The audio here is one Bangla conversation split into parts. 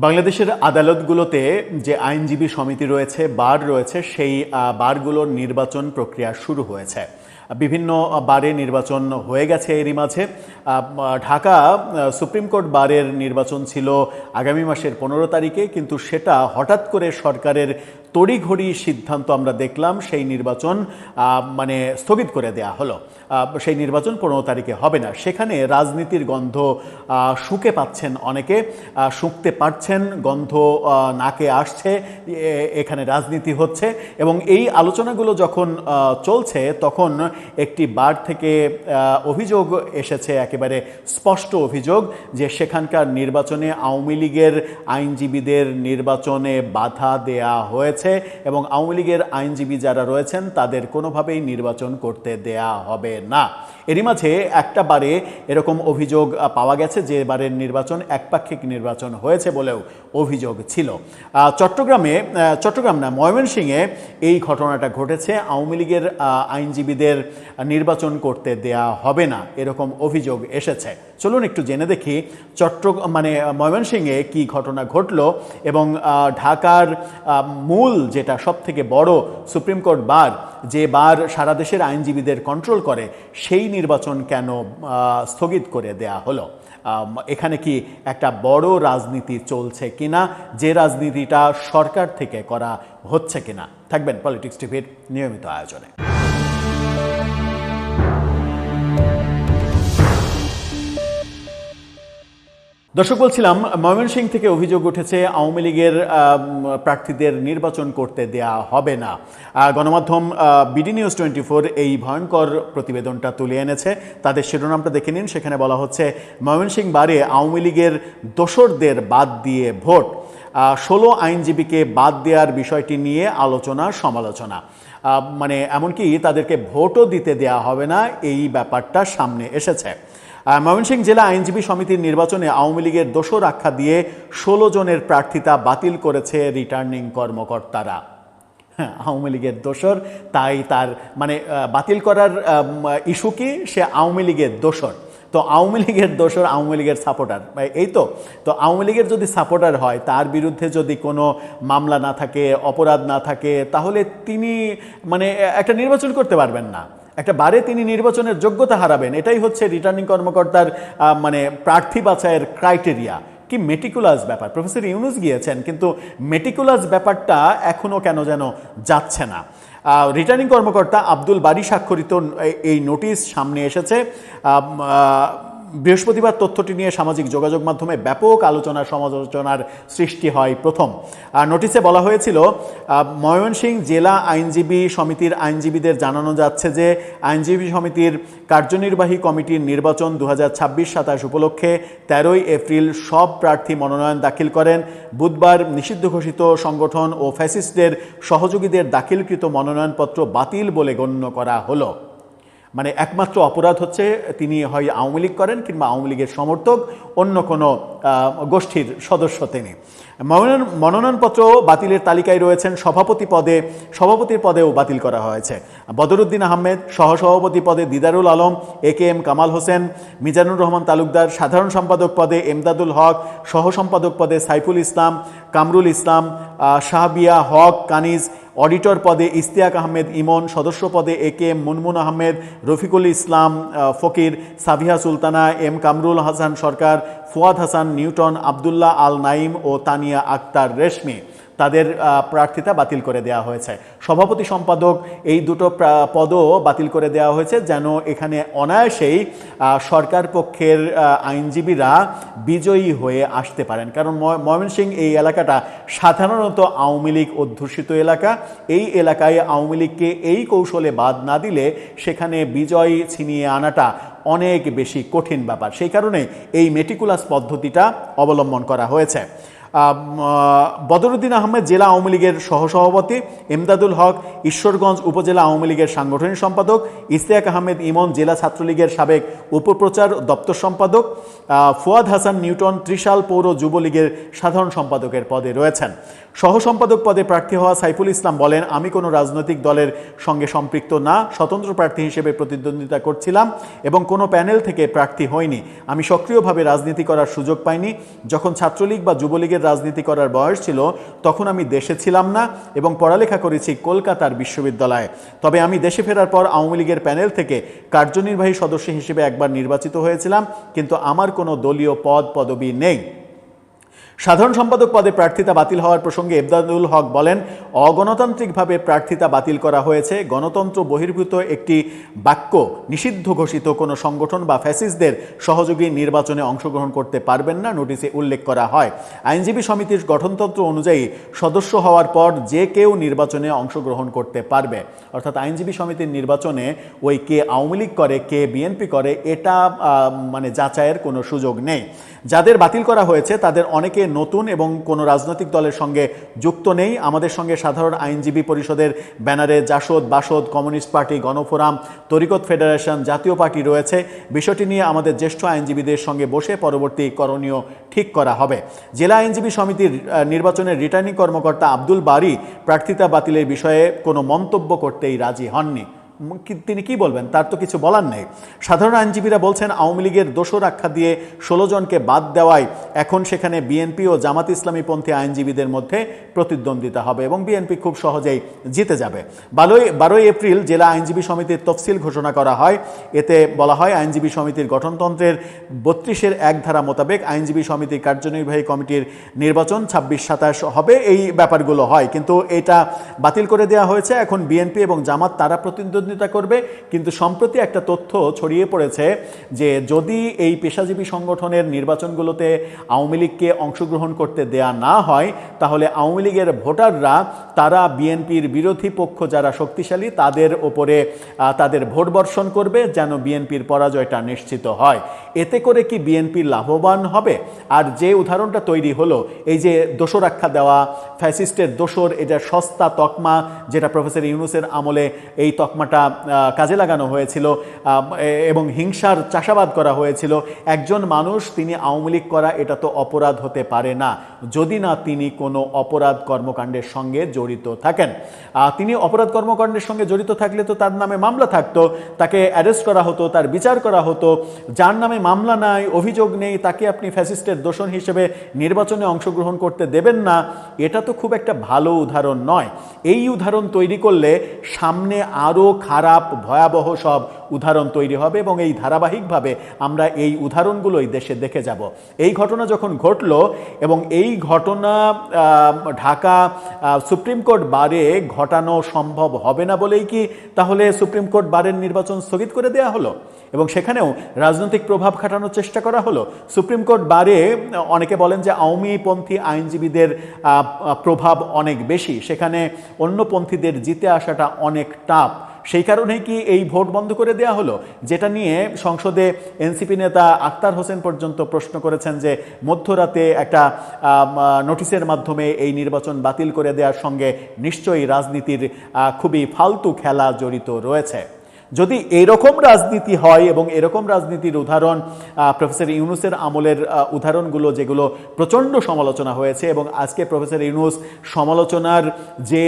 বাংলাদেশের আদালতগুলোতে যে আইনজীবী সমিতি রয়েছে, বার রয়েছে, সেই বারগুলোর নির্বাচন প্রক্রিয়া শুরু হয়েছে। বিভিন্ন বারে নির্বাচন হয়ে গেছে। এরই মাঝে ঢাকা সুপ্রিম কোর্ট বারের নির্বাচন ছিল আগামী মাসের 15 তারিখে, কিন্তু সেটা হঠাৎ করে সরকারের তড়িঘড়ি সিদ্ধান্ত আমরা দেখলাম সেই নির্বাচন স্থগিত করে দেয়া হলো। সেই নির্বাচন 15 তারিখে হবে না। সেখানে রাজনীতির গন্ধ শুঁকে পাচ্ছেন অনেকে, শুঁকতে পারছেন, গন্ধ নাকে আসছে, এখানে রাজনীতি হচ্ছে। এবং এই আলোচনাগুলো যখন চলছে তখন একটি বার থেকে অভিযোগ এসেছে, একেবারে স্পষ্ট অভিযোগ, যে সেখানকার নির্বাচনে আওয়ামী লীগের আইনজীবীদের নির্বাচনে বাধা দেয়া হয়েছে এবং আওয়ামী লীগের আইনজীবী যারা রয়েছেন তাদের কোনোভাবেই নির্বাচন করতে দেয়া হবে না। এরই মাঝে একটা বারে এরকম অভিযোগ পাওয়া গেছে যে বারের নির্বাচন একপাক্ষিক নির্বাচন হয়েছে বলেও অভিযোগ ছিল। চট্টগ্রাম না, ময়মনসিংহে এই ঘটনাটা ঘটেছে। আওয়ামী লীগের আইনজীবীদের নির্বাচন করতে দেয়া হবে না, এরকম অভিযোগ এসেছে। চলুন একটু জেনে দেখি ময়মনসিংহে কি ঘটনা ঘটলো এবং ঢাকার মূল যেটা সবথেকে বড় সুপ্রিম কোর্ট বার, যে বার সারা দেশের আইনজীবীদের কন্ট্রোল করে, সেই নির্বাচন কেন স্থগিত করে দেয়া হলো। এখানে কি একটা বড় রাজনীতি চলছে কিনা, যে রাজনীতিটা সরকার থেকে করা হচ্ছে কিনা? থাকবেন পলিটিক্স টিভির নিয়মিত আয়োজনে। দর্শক, বলছিলাম ময়মনসিংহ থেকে অভিযোগ উঠেছে আওয়ামী লীগের প্রার্থীদের নির্বাচন করতে দেয়া হবে না। গণমাধ্যম বিডি নিউজ 24 এই ভয়ঙ্কর প্রতিবেদনটা তুলে এনেছে। তাদের শিরোনামটা দেখে নিন। সেখানে বলা হচ্ছে, ময়মনসিংহ বারে আওয়ামী লীগের দোসরদের বাদ দিয়ে ভোট, 16 আইনজীবীকে বাদ দেওয়ার বিষয়টি নিয়ে আলোচনা সমালোচনা। এমনকি তাদেরকে ভোটও দিতে দেয়া হবে না, এই ব্যাপারটা সামনে এসেছে। ময়মনসিংহ জেলা আইনজীবী সমিতির নির্বাচনে আওয়ামী লীগের দোসর আখ্যা দিয়ে 16 জনের প্রার্থিতা বাতিল করেছে রিটার্নিং কর্মকর্তারা। হ্যাঁ, আওয়ামী লীগের দোসর, তাই তার বাতিল করার ইস্যু কি? সে আওয়ামী লীগের দোসর। তো আওয়ামী লীগের দোসর, আওয়ামী লীগের সাপোর্টার, এই তো আওয়ামী লীগের যদি সাপোর্টার হয়, তার বিরুদ্ধে যদি কোনো মামলা না থাকে, অপরাধ না থাকে, তাহলে তিনি একটা নির্বাচন করতে পারবেন না। একটা বারে তিনি নির্বাচনের যোগ্যতা হারাবেন। এটাই হচ্ছে রিটার্নিং কর্মকর্তার প্রার্থী বাছাইয়ের ক্রাইটেরিয়া। কি মেটিকুলাস ব্যাপার! প্রফেসর ইউনুস গিয়েছেন, কিন্তু মেটিকুলাস ব্যাপারটা এখনও কেন যেন যাচ্ছে না। রিটার্নিং কর্মকর্তা আব্দুল বারী স্বাক্ষরিত এই নোটিশ সামনে এসেছে বৃহস্পতিবার। তথ্যটি নিয়ে সামাজিক যোগাযোগ মাধ্যমে ব্যাপক আলোচনা সমালোচনার সৃষ্টি হয় প্রথম। নোটিশে বলা হয়েছিল, ময়মনসিংহ জেলা আইনজীবী সমিতির আইনজীবীদের জানানো যাচ্ছে যে আইনজীবী সমিতির কার্যনির্বাহী কমিটির নির্বাচন 2026-27 উপলক্ষে 13 এপ্রিল সব প্রার্থী মনোনয়ন দাখিল করেন। বুধবার নিষিদ্ধ ঘোষিত সংগঠন ও ফ্যাসিস্টদের সহযোগীদের দাখিলকৃত মনোনয়নপত্র বাতিল বলে গণ্য করা হলো। একমাত্র অপরাধ হচ্ছে তিনি হয় আওয়ামী লীগ করেন কিংবা আওয়ামী লীগের সমর্থক, অন্য কোনো গোষ্ঠীর সদস্য তিনি। মনোনয়নপত্র বাতিলের তালিকায় রয়েছেন সভাপতির পদেও বাতিল করা হয়েছে বদরুদ্দিন আহমেদ, সহসভাপতি পদে দিদারুল আলম, AKM কামাল হোসেন, মিজানুর রহমান তালুকদার, সাধারণ সম্পাদক পদে এমদাদুল হক, সহ সম্পাদক পদে সাইফুল ইসলাম, কামরুল ইসলাম, শাহবিয়া হক কানিজ, অডিটর পদে ইশতিয়াক আহমেদ ইমন, সদস্য পদে AKM মুনমুন আহমেদ, রফিকুল ইসলাম ফকির, সাবিহা সুলতানা, M কামরুল হাসান সরকার, ফুয়াদ হাসান নিউটন, আবদুল্লাহ আল নাইম ও তানিয়া আক্তার রেশমি। তাদের প্রার্থিতা বাতিল করে দেওয়া হয়েছে। সভাপতি সম্পাদক এই দুটো পদও বাতিল করে দেওয়া হয়েছে, যেন এখানে অনায়াসেই সরকার পক্ষের আইনজীবীরা বিজয়ী হয়ে আসতে পারেন। কারণ ময়মনসিংহ এই এলাকাটা সাধারণত আওয়ামী লীগ অধ্যুষিত এলাকা। এই এলাকায় আওয়ামী লীগকে এই কৌশলে বাদ না দিলে সেখানে বিজয় ছিনিয়ে আনাটা অনেক বেশি কঠিন ব্যাপার। সেই কারণে এই মেটিকুলাস পদ্ধতিটা অবলম্বন করা হয়েছে। বদরুদ্দিন আহমেদ জেলা আওয়ামী লীগের সহসভাপতি, এমদাদুল হক ঈশ্বরগঞ্জ উপজেলা আওয়ামী লীগের সাংগঠনিক সম্পাদক, ইশতিয়াক আহমেদ ইমন জেলা ছাত্রলীগের সাবেক উপপ্রচার দপ্তর সম্পাদক, ফুয়াদ হাসান নিউটন ত্রিশাল পৌর যুবলীগের সাধারণ সম্পাদকের পদে রয়েছেন। সহ সম্পাদক পদে প্রার্থী হওয়া সাইফুল ইসলাম বলেন, আমি কোনো রাজনৈতিক দলের সঙ্গে সম্পৃক্ত না, স্বতন্ত্র প্রার্থী হিসেবে প্রতিদ্বন্দ্বিতা করছিলাম এবং কোনো প্যানেল থেকে প্রার্থী হইনি। আমি সক্রিয়ভাবে রাজনীতি করার সুযোগ পাইনি। যখন ছাত্রলীগ বা যুবলীগের রাজনীতি করার বয়স ছিল তখন আমি দেশে ছিলাম না এবং পড়ালেখা করেছি কলকাতার বিশ্ববিদ্যালয়ে। তবে আমি দেশে ফেরার পর আওয়ামী লীগের প্যানেল থেকে কার্যনির্বাহী সদস্য হিসেবে একবার নির্বাচিত হয়েছিলাম, কিন্তু আমার কোনো দলীয় পদবি নেই। সাধারণ সম্পাদক পদে প্রার্থিতা বাতিল হওয়ার প্রসঙ্গে এমদাদুল হক বলেন, অগণতান্ত্রিকভাবে প্রার্থিতা বাতিল করা হয়েছে। গণতন্ত্র বহির্ভূত একটি বাক্য নিষিদ্ধ ঘোষিত কোনো সংগঠন বা ফ্যাসিস্টদের সহযোগী নির্বাচনে অংশগ্রহণ করতে পারবেন না, নোটিশে উল্লেখ করা হয়। আইনজীবী সমিতির গঠনতন্ত্র অনুযায়ী সদস্য হওয়ার পর যে কেউ নির্বাচনে অংশগ্রহণ করতে পারবে। অর্থাৎ আইনজীবী সমিতির নির্বাচনে ওই কে আওয়ামী লীগ করে কে বিএনপি করে এটা মানে যাচাইয়ের কোনো সুযোগ নেই। যাদের বাতিল করা হয়েছে তাদের অনেকে নতুন এবং কোনো রাজনৈতিক দলের সঙ্গে যুক্ত নেই। আমাদের সঙ্গে সাধারণ আইনজীবী পরিষদের ব্যানারে জাসদ, বাসদ, কমিউনিস্ট পার্টি, গণফোরাম, তরিকত ফেডারেশন, জাতীয় পার্টি রয়েছে। বিষয়টি নিয়ে আমাদের জ্যেষ্ঠ আইনজীবীদের সঙ্গে বসে পরবর্তী করণীয় ঠিক করা হবে। জেলা আইনজীবী সমিতির নির্বাচনের রিটার্নিং কর্মকর্তা আব্দুল বারী প্রার্থিতা বাতিলের বিষয়ে কোনো মন্তব্য করতেই রাজি হননি। তিনি কি বলবেন, তার তো কিছু বলার নেই। সাধারণ আইনজীবীরা বলছেন, আওয়ামী লীগের দোষর আখ্যা দিয়ে 16 জনকে বাদ দেওয়ায় এখন সেখানে বিএনপি ও জামাত ইসলামীপন্থী আইনজীবীদের মধ্যে প্রতিদ্বন্দ্বিতা হবে এবং বিএনপি খুব সহজেই জিতে যাবে। 12 এপ্রিল জেলা আইনজীবী সমিতির তফসিল ঘোষণা করা হয়। এতে বলা হয়, আইনজীবী সমিতির গঠনতন্ত্রের 32-1 ধারা মোতাবেক আইনজীবী সমিতির কার্যনির্বাহী কমিটির নির্বাচন 26-27 হবে। এই ব্যাপারগুলো হয়, কিন্তু এটা বাতিল করে দেওয়া হয়েছে। এখন বিএনপি এবং জামাত তারা প্রতিদ্বন্দ্বিতা করবে। কিন্তু সম্প্রতি একটা তথ্য ছড়িয়ে পড়েছে যে যদি এই পেশাজীবী সংগঠনের নির্বাচনগুলোতে আওয়ামী লীগকে অংশগ্রহণ করতে দেয়া না হয়, তাহলে আওয়ামী লীগের ভোটাররা তারা বিএনপির বিরোধী পক্ষ যারা শক্তিশালী তাদের ওপরে তাদের ভোট বর্ষণ করবে যেন বিএনপির পরাজয়টা নিশ্চিত হয়। এতে করে কি বিএনপি লাভবান হবে? আর যে উদাহরণটা তৈরি হলো, এই যে দোষর আখ্যা দেওয়া, ফ্যাসিস্টের দোষর, এটা সস্তা তকমা যেটা প্রফেসর ইউনূসের আমলে এই তকমাটা কাজে লাগানো হয়েছিল এবং হিংসার চাষাবাদ করা হয়েছিল। একজন মানুষ তিনি আওয়ামী লীগ করা এটা তো অপরাধ হতে পারে না যদি না তিনি কোনো অপরাধ কর্মকাণ্ডের সঙ্গে জড়িত থাকেন। তিনি অপরাধ কর্মকাণ্ডের সঙ্গে জড়িত থাকলে তো তার নামে মামলা থাকতো, তাকে অ্যারেস্ট করা হতো, তার বিচার করা হতো। যার নামে মামলা নাই, অভিযোগ নেই, তাকে আপনি ফ্যাসিস্টের দোষণ হিসেবে নির্বাচনে অংশগ্রহণ করতে দেবেন না, এটা তো খুব একটা ভালো উদাহরণ নয়। এই উদাহরণ তৈরি করলে সামনে আরও খারাপ ভয়াবহ সব উদাহরণ তৈরি হবে এবং এই ধারাবাহিকভাবে আমরা এই উদাহরণগুলোই দেশে দেখে যাব। এই ঘটনা যখন ঘটল এবং এই ঘটনা ঢাকা সুপ্রিম কোর্ট বারে ঘটানো সম্ভব হবে না বলেই কি তাহলে সুপ্রিম কোর্ট বারের নির্বাচন স্থগিত করে দেয়া হলো এবং সেখানেও রাজনৈতিক প্রভাব খাটানোর চেষ্টা করা হলো? সুপ্রিম কোর্ট বারে অনেকে বলেন যে আওয়ামীপন্থী আইনজীবীদের প্রভাব অনেক বেশি, সেখানে অন্যপন্থীদের জিতে আসাটা অনেক টাফ। সেই কারণেই কি এই ভোট বন্ধ করে দেয়া হলো? যেটা নিয়ে সংসদে এনসিপি নেতা আক্তার হোসেন পর্যন্ত প্রশ্ন করেছেন যে মধ্যরাতে একটা নোটিশের মাধ্যমে এই নির্বাচন বাতিল করে দেওয়ার সঙ্গে নিশ্চয়ই রাজনীতির খুবই ফালতু খেলা জড়িত রয়েছে। যদি এরকম রাজনীতি হয় এবং এরকম রাজনীতির উদাহরণ প্রফেসর ইউনূসের আমলের উদাহরণগুলো যেগুলো প্রচণ্ড সমালোচনা হয়েছে এবং আজকে প্রফেসর ইউনূস সমালোচনার যে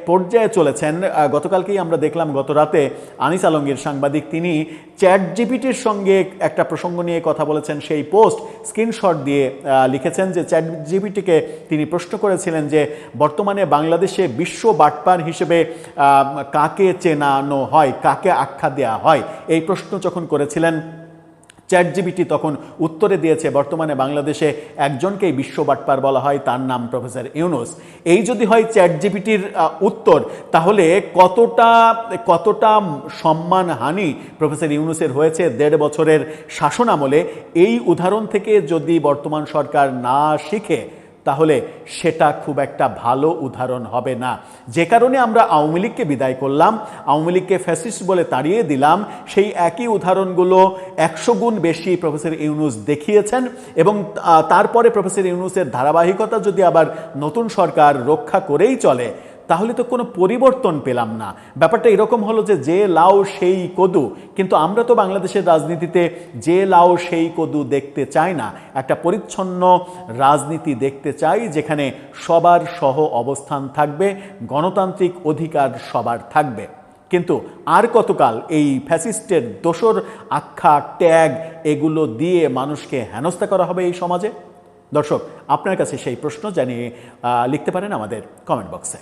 পর্যায়ে চলেছেন, গতকালকেই আমরা দেখলাম, গত রাতে আনিস আলমগীর সাংবাদিক তিনি চ্যাট জিপিটির সঙ্গে একটা প্রসঙ্গ নিয়ে কথা বলেছেন। সেই পোস্ট স্ক্রিনশট দিয়ে লিখেছেন যে চ্যাট জিপিটিকে তিনি প্রশ্ন করেছিলেন যে বর্তমানে বাংলাদেশে বিশ্ব বাটপার হিসেবে কাকে চেনানো হয়, কাকে আখ্যা দেওয়া হয়, এই প্রশ্ন যখন করেছিলেন চ্যাট জিপিটি তখন উত্তরে দিয়েছে বর্তমানে বাংলাদেশে একজনকেই বিশ্ব বাটপার বলা হয়, তার নাম প্রফেসর ইউনূস। এই যদি হয় চ্যাট জিপিটির উত্তর, তাহলে কতটা সম্মানহানি প্রফেসর ইউনূসের হয়েছে 1.5 বছরের শাসন আমলে। এই উদাহরণ থেকে যদি বর্তমান সরকার না শিখে তাহলে সেটা খুব একটা ভালো উদাহরণ হবে না। যে কারণে আমরা আওয়ামী লীগকে বিদায় করলাম, আওয়ামী লীগকে ফ্যাসিস্ট বলে তাড়িয়ে দিলাম, সেই একই উদাহরণগুলো 100 গুণ বেশি প্রফেসর ইউনূস দেখিয়েছেন এবং তারপরে প্রফেসর ইউনূসের ধারাবাহিকতা যদি আবার নতুন সরকার রক্ষা করেই চলে তাহলে তো কোনো পরিবর্তন পেলাম না। ব্যাপারটা এরকম হলো যে লাউ সেই কদু, কিন্তু আমরা তো বাংলাদেশের রাজনীতিতে যে লাউ সেই কদু দেখতে চাই না। একটা পরিচ্ছন্ন রাজনীতি দেখতে চাই যেখানে সবার সহ অবস্থান থাকবে, গণতান্ত্রিক অধিকার সবার থাকবে। কিন্তু আর কতকাল এই ফ্যাসিস্টের দোসর আখ্যা, ট্যাগ এগুলো দিয়ে মানুষকে হেনস্থা করা হবে এই সমাজে? দর্শক, আপনার কাছে সেই প্রশ্ন জানিয়ে লিখতে পারেন আমাদের কমেন্ট বক্সে।